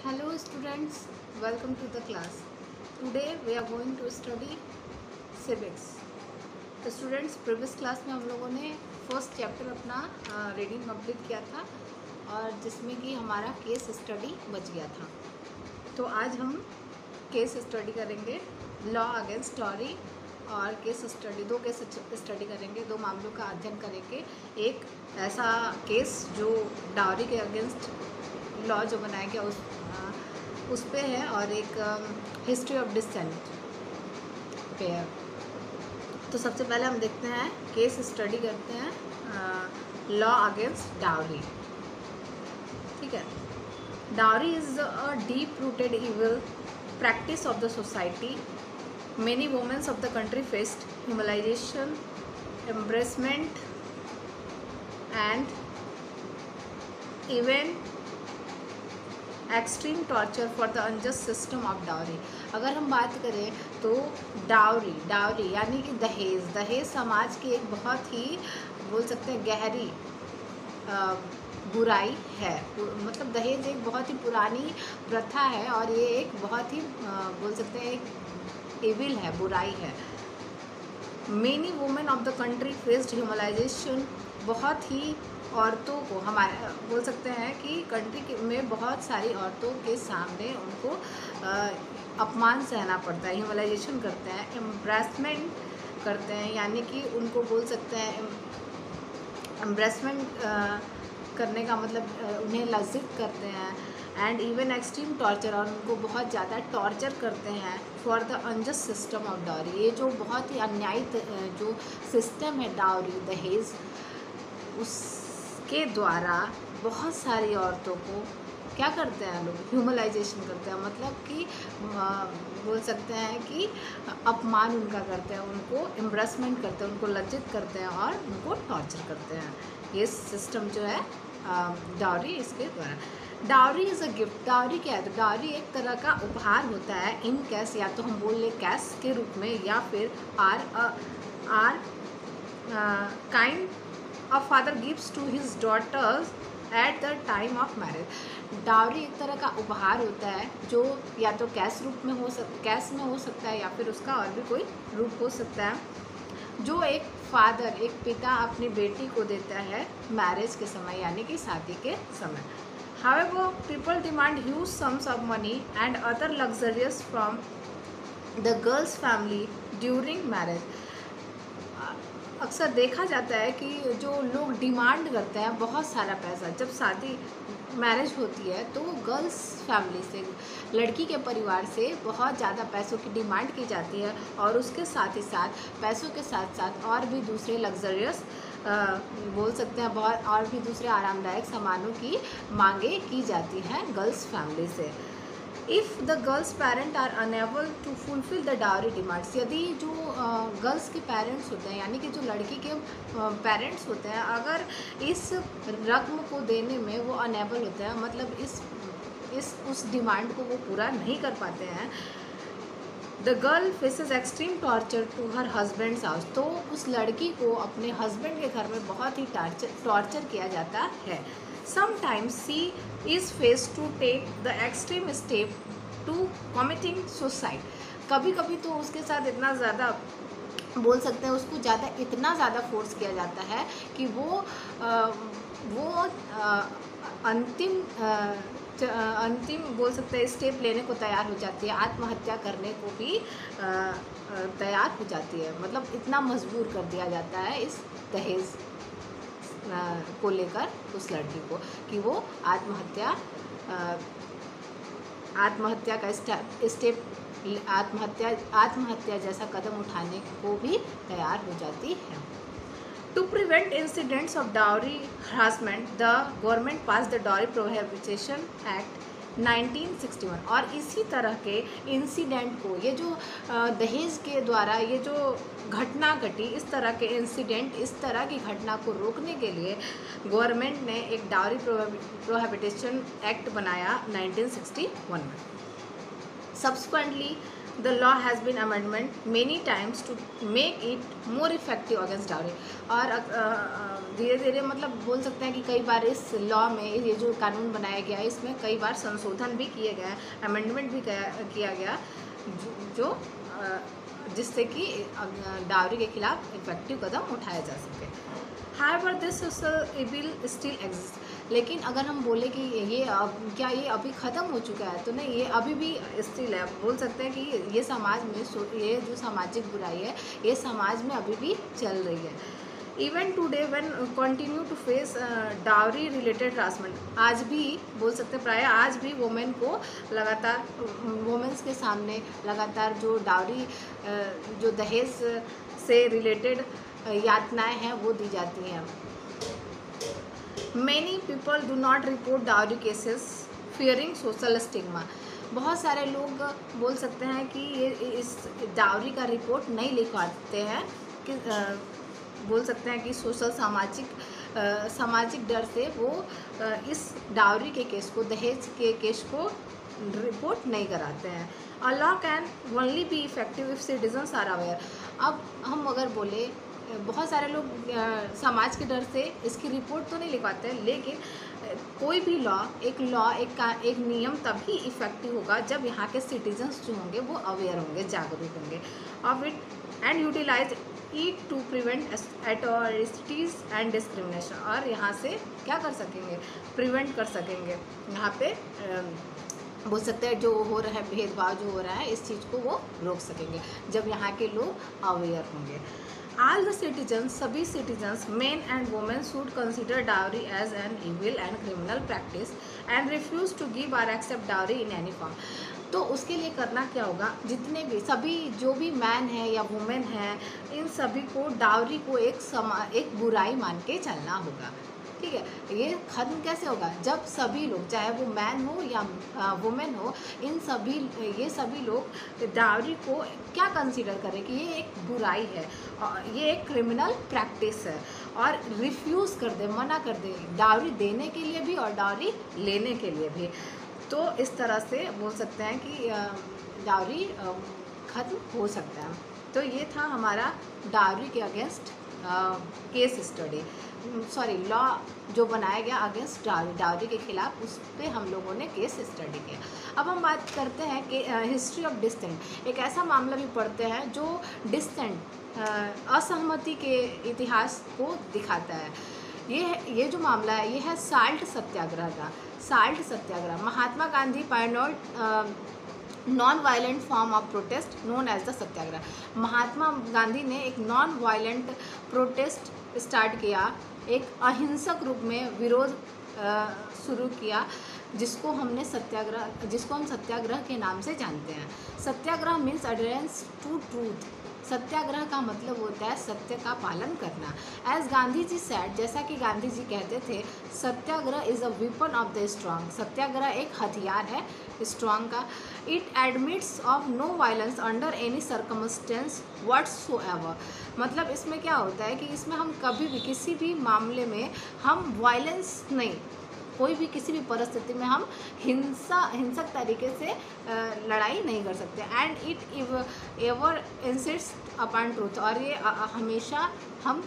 Hello students, welcome to the class. Today we are going to study civics. तो students previous class में हम लोगों ने first chapter अपना रीडिंग कंप्लीट किया था और जिसमें कि हमारा केस स्टडी बच गया था। तो आज हम केस स्टडी करेंगे, लॉ अगेंस्ट डाउरी और केस स्टडी, दो केस स्टडी करेंगे, दो मामलों का अध्ययन करेंगे। एक ऐसा केस जो डाउरी के अगेंस्ट लॉ जो बनाया गया उस पे है और एक हिस्ट्री ऑफ डिसेंट पे है। तो सबसे पहले हम देखते हैं, केस स्टडी करते हैं लॉ अगेंस्ट डाउरी। ठीक है। Dowry is a deep rooted evil practice of the society. Many women of the country faced humiliation, embarrassment and even extreme torture for the unjust system of dowry. अगर हम बात करें तो dowry यानी कि दहेज समाज की एक बहुत ही बोल सकते हैं गहरी बुराई है। मतलब दहेज एक बहुत ही पुरानी प्रथा है और ये एक बहुत ही बोल सकते हैं एक इविल है, बुराई है। Many women of the country faced humiliation, बहुत ही औरतों को हमारे बोल सकते हैं कि कंट्री में बहुत सारी औरतों के सामने उनको अपमान सहना पड़ता है, ह्यूमलाइजेशन करते हैं, एम्ब्रेसमेंट करते हैं, यानी कि उनको बोल सकते हैं एम्ब्रेसमेंट करने का मतलब उन्हें लज्जित करते हैं, एंड इवन एक्सट्रीम टॉर्चर, और उनको बहुत ज़्यादा टॉर्चर करते हैं for the unjust system of dowry. ये जो बहुत ही अन्यायी जो सिस्टम है डाउरी दहेज, उसके द्वारा बहुत सारी औरतों को क्या करते हैं लोग, ह्यूमलाइजेशन करते हैं, मतलब कि बोल सकते हैं कि अपमान उनका करते हैं, उनको एम्ब्रेसमेंट करते हैं, उनको लज्जित करते हैं और उनको टॉर्चर करते हैं। ये सिस्टम जो है डाउरी, इसके द्वारा। Dowry is a gift. Dowry क्या है? तो डाउरी एक तरह का उपहार होता है इन कैश, या तो हम बोल लें कैश के रूप में, या फिर are kind a father gives to his daughters at the time of marriage. Dowry एक तरह का उपहार होता है जो या तो कैश में हो सकता है या फिर उसका और भी कोई रूप हो सकता है, जो एक फादर, एक पिता अपनी बेटी को देता है मैरिज के समय, यानी कि शादी के समय। However, people demand huge sums of money and other luxuries from the girl's family during marriage. अक्सर देखा जाता है कि जो लोग डिमांड करते हैं बहुत सारा पैसा, जब शादी मैरिज होती है तो गर्ल्स फैमिली से, लड़की के परिवार से बहुत ज़्यादा पैसों की डिमांड की जाती है, और उसके साथ ही साथ पैसों के साथ साथ और भी दूसरे लग्जरियस बोल सकते हैं बहुत और भी दूसरे आरामदायक सामानों की मांगे की जाती हैं गर्ल्स फैमिली से। If the girls parent are unable to fulfil the dowry demands, यदि जो गर्ल्स के पेरेंट्स होते हैं, यानी कि जो लड़की के पेरेंट्स होते हैं, अगर इस रकम को देने में वो अनेबल होते हैं, मतलब उस डिमांड को वो पूरा नहीं कर पाते हैं, the girl faces extreme torture to her husband's house, तो उस लड़की को अपने हस्बैंड के घर में बहुत ही टॉर्चर किया जाता है। Sometimes she is face to take the extreme step to committing suicide, कभी कभी तो उसके साथ इतना ज़्यादा बोल सकते हैं, उसको इतना ज़्यादा फोर्स किया जाता है कि वो अंतिम बोल सकते हैं स्टेप लेने को तैयार हो जाती है, आत्महत्या करने को भी तैयार हो जाती है। मतलब इतना मजबूर कर दिया जाता है इस दहेज को लेकर उस लड़की को कि वो आत्महत्या का स्टेप आत्महत्या जैसा कदम उठाने को भी तैयार हो जाती है। To prevent incidents of dowry harassment, the government passed the Dowry Prohibition Act 1961, और इसी तरह के इंसिडेंट को, ये जो दहेज के द्वारा ये जो घटना घटी, इस तरह के इंसिडेंट, इस तरह की घटना को रोकने के लिए गवर्नमेंट ने एक डाउरी प्रोहिबिशन एक्ट बनाया 1961 में। Subsequently, the law has been amended many times to make it more effective against dowry, और धीरे धीरे मतलब बोल सकते हैं कि कई बार इस लॉ में, ये जो कानून बनाया गया है, इसमें कई बार संशोधन भी किए गए, अमेंडमेंट भी किया गया, जो जिससे कि डाउरी के खिलाफ इफेक्टिव कदम उठाया जा सके। However this social evil still exist, लेकिन अगर हम बोले कि ये क्या ये अभी ख़त्म हो चुका है, तो नहीं, ये अभी भी स्टिल है। बोल सकते हैं कि ये समाज में ये जो सामाजिक बुराई है, ये समाज में अभी भी चल रही है। Even today when continue to face dowry related harassment, आज भी बोल सकते हैं प्राय आज भी वुमेन को लगातार, वुमेन्स के सामने लगातार जो डाउरी जो दहेज से रिलेटेड यातनाएं हैं वो दी जाती हैं। Many people do not report dowry cases fearing social stigma, बहुत सारे लोग बोल सकते हैं कि ये इस डाउरी का रिपोर्ट नहीं लिखवाते हैं कि बोल सकते हैं कि सोशल सामाजिक डर से वो इस डाउरी के केस को, दहेज के केस को रिपोर्ट नहीं कराते हैं। A law can only be effective if citizens are aware. अब हम अगर बोले, बहुत सारे लोग समाज के डर से इसकी रिपोर्ट तो नहीं लिखवाते हैं, लेकिन कोई भी एक नियम तभी इफेक्टिव होगा जब यहाँ के सिटीजन्स जो होंगे वो अवेयर होंगे, जागरूक होंगे of it and utilise it to prevent atrocities and discrimination. और यहाँ से क्या कर सकेंगे, प्रिवेंट कर सकेंगे, यहाँ पे बोल सकते हैं जो हो रहा है भेदभाव जो हो रहा है, इस चीज़ को वो रोक सकेंगे जब यहाँ के लोग अवेयर होंगे। All the citizens, सभी citizens, men and women should consider dowry as an evil and criminal practice and refuse to give or accept dowry in any form। तो उसके लिए करना क्या होगा, जितने भी सभी जो भी मैन है या वुमेन है, इन सभी को डाउरी को एक बुराई मान के चलना होगा। ठीक है, ये ख़त्म कैसे होगा, जब सभी लोग, चाहे वो मैन हो या वुमेन हो, ये सभी लोग डाउरी को क्या कंसीडर करें कि ये एक बुराई है, ये एक क्रिमिनल प्रैक्टिस है, और रिफ्यूज़ कर दे, मना कर दे डाउरी देने के लिए भी और डाउरी लेने के लिए भी। तो इस तरह से बोल सकते हैं कि डाउरी ख़त्म हो सकता है। तो ये था हमारा डाउरी के अगेंस्ट केस स्टडी, लॉ जो बनाया गया अगेंस्ट डाउरी के खिलाफ, उस पर हम लोगों ने केस स्टडी किया। अब हम बात करते हैं कि हिस्ट्री ऑफ डिसेंट, एक ऐसा मामला भी पढ़ते हैं जो डिसेंट असहमति के इतिहास को दिखाता है। ये जो मामला है, ये है साल्ट सत्याग्रह का। Salt Satyagraha, Mahatma Gandhi pioneered non violent form of protest known as the Satyagraha. Mahatma Gandhi ने एक नॉन वायलेंट प्रोटेस्ट स्टार्ट किया, एक अहिंसक रूप में विरोध शुरू किया, जिसको हम सत्याग्रह के नाम से जानते हैं। सत्याग्रह मीन्स अडेरेंस टू ट्रूथ। सत्याग्रह का मतलब होता है सत्य का पालन करना। एज गांधी जी सेड, जैसा कि गांधी जी कहते थे, Satyagraha is a weapon of the strong. Satyagraha एक हथियार है स्ट्रांग का। It admits of no violence under any circumstance whatsoever. मतलब इसमें क्या होता है कि इसमें हम कभी भी किसी भी मामले में हम वायलेंस नहीं, कोई भी किसी भी परिस्थिति में हम हिंसक तरीके से लड़ाई नहीं कर सकते। And it ever insist upon truth, और ये हमेशा हम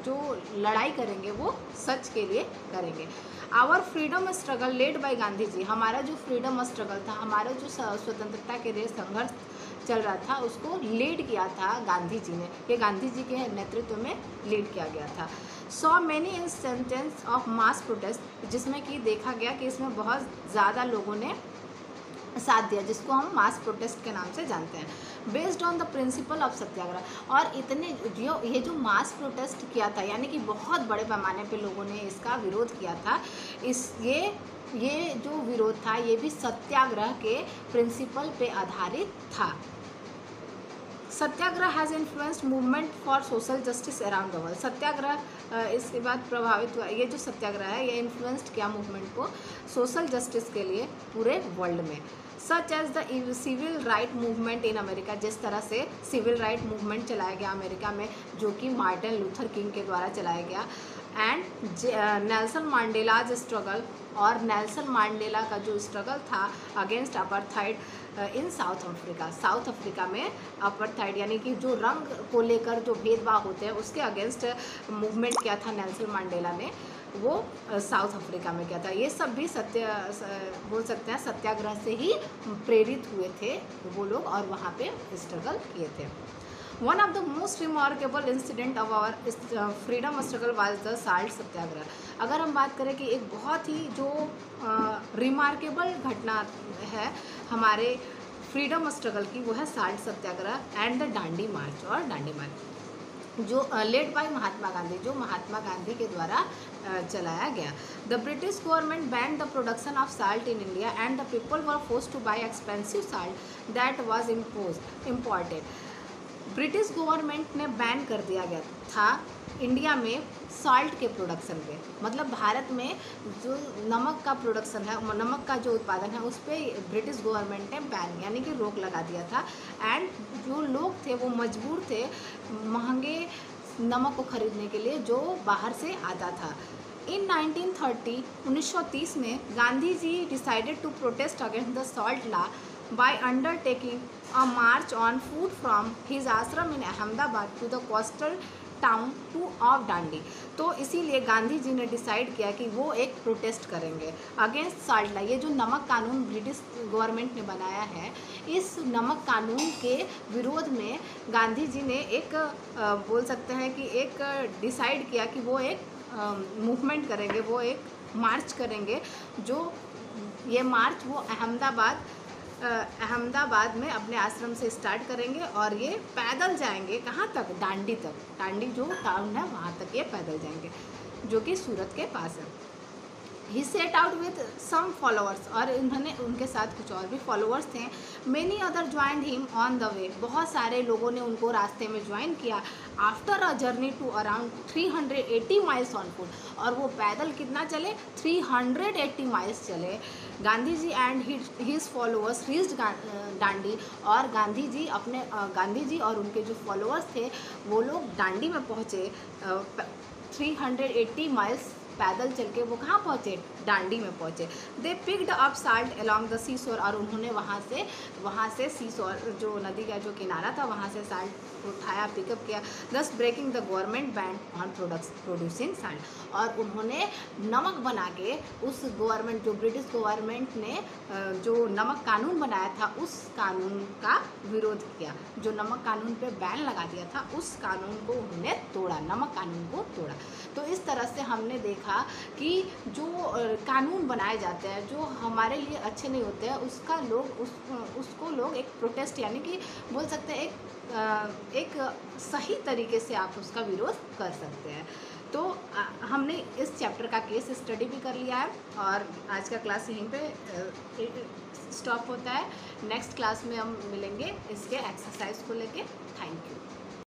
जो लड़ाई करेंगे वो सच के लिए करेंगे। Our freedom struggle led by Gandhi ji, हमारा जो फ्रीडम स्ट्रगल था, हमारा जो स्वतंत्रता के लिए संघर्ष चल रहा था, उसको लीड किया था गांधी जी ने। ये गांधी जी के नेतृत्व में लीड किया गया था। So many instances of mass protest, जिसमें कि देखा गया कि इसमें बहुत ज़्यादा लोगों ने साथ दिया, जिसको हम मास प्रोटेस्ट के नाम से जानते हैं, based on the principle of Satyagraha. और ये जो मास प्रोटेस्ट किया था, यानी कि बहुत बड़े पैमाने पे लोगों ने इसका विरोध किया था, ये जो विरोध था ये भी सत्याग्रह के प्रिंसिपल पे आधारित था। Satyagraha has influenced movement for social justice around the world. Satyagraha इसके बाद प्रभावित हुआ, ये जो सत्याग्रह है ये इन्फ्लुएंस्ड किया मूवमेंट को सोशल जस्टिस के लिए पूरे वर्ल्ड में। Such as the civil right movement in America, जिस तरह से सिविल राइट मूवमेंट चलाया गया अमेरिका में, जो कि मार्टिन लूथर किंग के द्वारा चलाया गया। एंड नेल्सन मंडेलाज स्ट्रगल और नेल्सन मंडेला का जो स्ट्रगल था अगेंस्ट अपार्थाइड इन साउथ अफ्रीका। साउथ अफ्रीका में अपार्थाइड यानी कि जो रंग को लेकर जो भेदभाव होते हैं उसके अगेंस्ट मूवमेंट किया था नेल्सन मंडेला ने, वो साउथ अफ्रीका में किया था। ये सब भी बोल सकते हैं सत्याग्रह से ही प्रेरित हुए थे वो लोग और वहाँ पे स्ट्रगल किए थे। One of the most remarkable incident of our freedom struggle was the salt Satyagraha. अगर हम बात करें कि एक बहुत ही जो रिमार्केबल घटना है हमारे फ्रीडम स्ट्रगल की, वो है साल्ट सत्याग्रह एंड द डांडी मार्च। और डांडी मार्च जो लेड बाय महात्मा गांधी, जो महात्मा गांधी के द्वारा चलाया गया। The British government banned the production of salt in India and the people were forced to buy expensive salt that was imported. British government ने बैन कर दिया गया था इंडिया में साल्ट के प्रोडक्शन पे, मतलब भारत में जो नमक का प्रोडक्शन है, नमक का जो उत्पादन है उस पर ब्रिटिश गवर्नमेंट ने बैन यानी कि रोक लगा दिया था। एंड जो लोग थे वो मजबूर थे महंगे नमक को खरीदने के लिए जो बाहर से आता था। इन 1930 में Gandhi ji decided to protest against the salt law by undertaking a march on foot from his ashram in Ahmedabad to the coastal town of Dandi। तो इसीलिए गांधी जी ने डिसाइड किया कि वो एक प्रोटेस्ट करेंगे अगेंस्ट साल्ट लॉ। ये जो नमक कानून ब्रिटिश गवर्नमेंट ने बनाया है, इस नमक कानून के विरोध में गांधी जी ने एक बोल सकते हैं कि एक डिसाइड किया कि वो एक मूवमेंट करेंगे, वो एक मार्च करेंगे। जो ये मार्च वो अहमदाबाद में अपने आश्रम से स्टार्ट करेंगे और ये पैदल जाएंगे कहाँ तक, डांडी तक। डांडी जो टाउन है वहाँ तक ये पैदल जाएंगे जो कि सूरत के पास है। He set out with some followers, और इन्होंने उनके साथ कुछ और भी फॉलोअर्स थे। Many other joined him on the way, बहुत सारे लोगों ने उनको रास्ते में ज्वाइन किया। After a journey to around 380 miles on foot, और वो पैदल कितना चले, 380 माइल्स चले। Gandhi ji and his followers reached Dandi, और गांधी जी और उनके जो फॉलोअर्स थे वो लोग डांडी में पहुँचे। 380 माइल्स पैदल चल के वो कहाँ पहुँचे, डांडी में पहुँचे। They picked up salt along the seashore, और उन्होंने वहाँ से सी शोर जो नदी का जो किनारा था वहाँ से साल्ट उठाया, पिकअप किया। Thus breaking the government ban on producing salt, और उन्होंने नमक बना के उस गवर्नमेंट जो ब्रिटिश गवर्नमेंट ने जो नमक कानून बनाया था उस कानून का विरोध किया। जो नमक कानून पे बैन लगा दिया था उस कानून को उन्होंने तोड़ा, नमक कानून को तोड़ा। तो इस तरह से हमने देखा कि जो कानून बनाए जाते हैं जो हमारे लिए अच्छे नहीं होते हैं उसको लोग एक प्रोटेस्ट यानी कि बोल सकते हैं एक सही तरीके से आप उसका विरोध कर सकते हैं। तो हमने इस चैप्टर का केस स्टडी भी कर लिया है और आज का क्लास यहीं पे स्टॉप होता है। नेक्स्ट क्लास में हम मिलेंगे इसके एक्सरसाइज को लेके। Thank you.